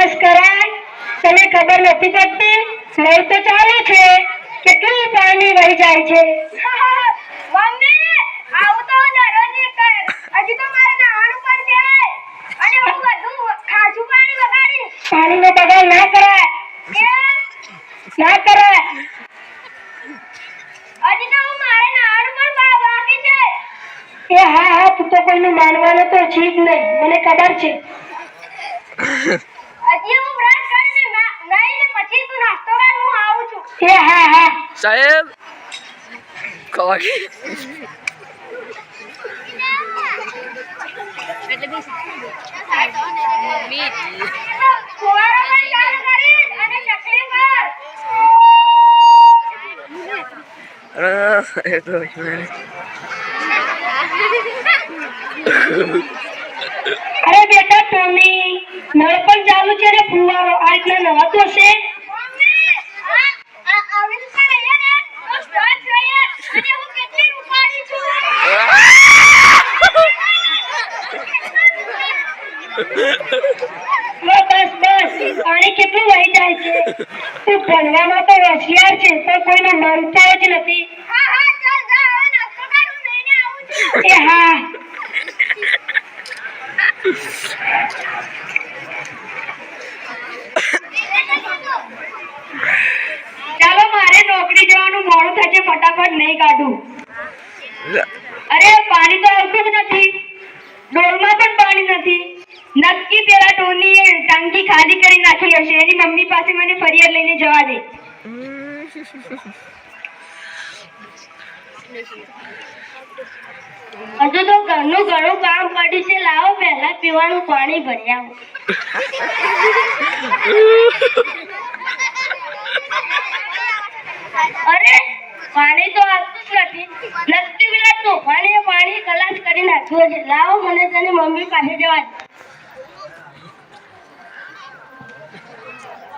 બસ કરાય તને ખબર નથી પડતી નળ તો ચાલુ છે કેટલું પાણી વહી જાય છે મમ્મી આવું તો દરરોજ કર હજી તો મારે નહાવાનું પણ છે અને હું બધું ખાજું પાણી બગાડી પાણીનો બગાડ ના કરાય ના કરાય હજી તો હું મારે નહાવાનું પણ બાકી છે એ હા હા તું તો કોઈનું માનવાનું તો છે જ નહીં મને ખબર છે હજી હું બ્રશ કરીને નાઈને પછી તું નાસ્તો કર હું આવું છું એ હા હા સાહેબ કવાકી ફુવારો પણ ચાલુ કરી અને ચકલી કર અરે બેટા ટોની નળ પણ ચાલુ છે ને ફુવારો આ રીતના નવાતો હશે આવી રીતે રહીએ ને તો સ્ટોચ રહીએ અને હું કેટલી રૂપાળી છું બસ પાણી કેટલું વહી જાય છે તું ભણવામાં તો હોશિયાર છે તો કોઈને માનતા જ નથી હા હા ચાલ જા હવે નાસ્તો કર હું લઈને આવું છું એ હા ચાલો મારે નોકરી જવાનું મોડું થશે ફટાફટ નહીં કાઢું અરે પાણી તો આવતું જ નથી ડોલમાં પણ પાણી નથી નક્કી પેલા ટોનીએ ટાંકી ખાલી કરી નાખી હશે એની મમ્મી પાસે મને ફરિયાદ લઈને જવા દે હજુ તો ઘરનું ઘણું કામ પડ્યું છે લાવો પહેલા પીવાનું પાણી ભરી આવો અરે પાણી તો આવતું જ નથી નક્કી પેલા તોફાનીએ પાણી ખલાસ કરી નાખ્યું છે લાવો મને તને મમ્મી પાસે જવા દે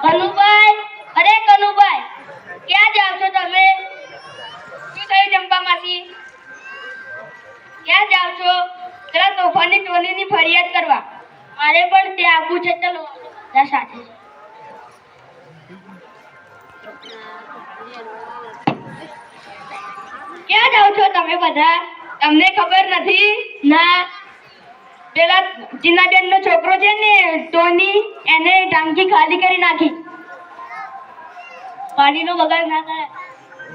કનુભાઈ અરે કનુભાઈ ક્યાં જાવ છો તમે શું થયું ચંપામાસી ક્યાં જાવ છો પેલા તોફાની ટોલીની ફરિયાદ કરવા મારે પણ ત્યાં આવવું છે ચલો બધા સાથે ક્યાં જાવ છો તમે બધા તમને ખબર નથી ના પેલા ચીનાબેન નો છોકરો છે ને ટોની એને ટાંકી ખાલી કરી નાખી પાણીનો બગાડ ના કરે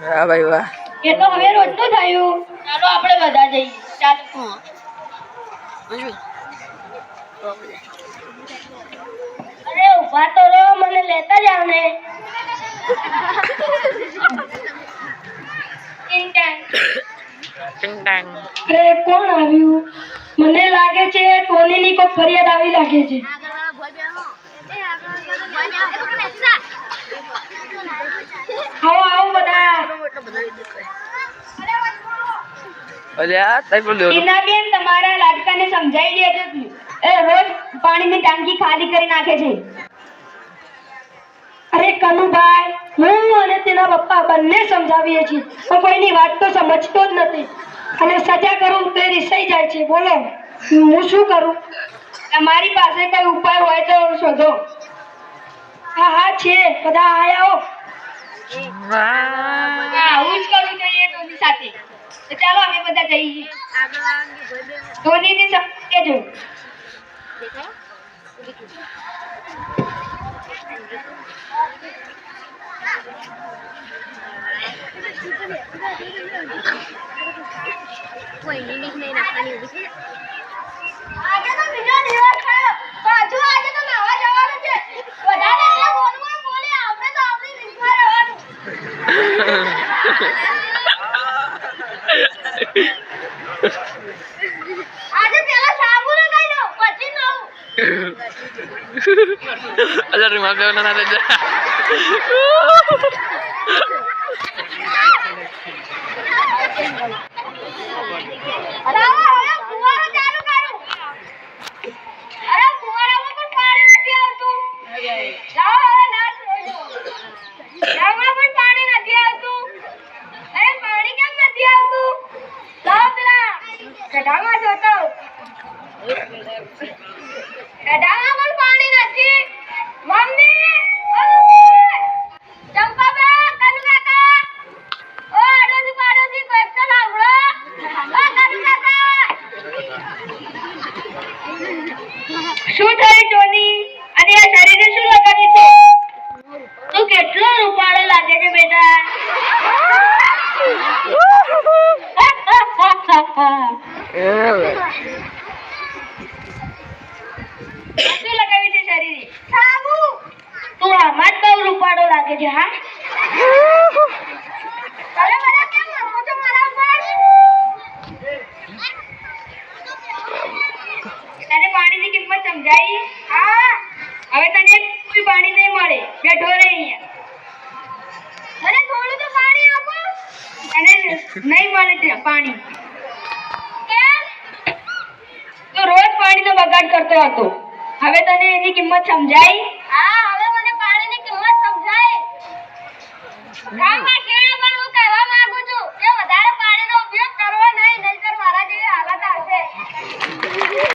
હા ભાઈ વાહ એ તો હવે રોજનું થયું ચાલો આપણે બધા જઈએ ચાલો અરે ઉભા તો રહો મને લેતા જાવ ને અરે કોણ આવ્યું મને લાગે છે ટોનીની કોઈ ફરિયાદ આવી લાગે છે આવો આવો બધા અલ્યા તઈ બોલ્યો ટીનાબેન તમારા લાડકાને સમજાઈ દેજો એ રોજ પાણીની ટાંકી ખાલી કરી નાખે છે અરે કનુભાઈ હું અને તેના પપ્પા બંને સમજાવીએ છીએ પણ કોઈની વાત તો સમજતો જ નથી અને સજા કરું તો રિસાઈ જાય છે બોલો હું શું કરું તમારી પાસે કોઈ ઉપાય હોય તો શોધો હા હા છે બધા આયા આવું જ કરવું જોઈએ ટોની સાથે તો ચાલો અમે બધા જઈએ ટોનીની સાથે જો આજે તો બીજો દિવસ થયો પાછું આજે તો નાવા જવાનું છે બધાને જે બોલવું હોય બોલે આપણે તો આપણી રીતમાં રહેવાનું આજે પેલા સાબુ લગાઈ લો પછી નાવું અલ્યા રૂમાલ બેવ ના દે હવે ફુવારો ચાલુ કરું અરે ફુવારામાં પણ પાણી નથી આવતું લાવો હવે નાશ જોઈ લો પણ પાણી નથી આવતું અરે પાણી કેમ નથી આવતું લાવો પેલા ગઢામાં જોતો ગઢામાં પણ પાણી નથી શું લગાવ્યું છે શરીરે? સાબુ. તું આમાં જ બહુ રૂપાળો લાગે છે હા? અરે બધા કેમ હસો છો મારા ઉપર? તને પાણીની કિંમત સમજાઈ? હા. હવે તને એક કોઈ પાણી નહીં મળે. બેઠો રહે અહીંયા. મને થોડું તો પાણી આપો. તને નહીં મળે તે પાણી. કેમ? તું રોજ પાણીનો બગાડ કરતો હતો. હવે તને એની કિંમત સમજાઈ?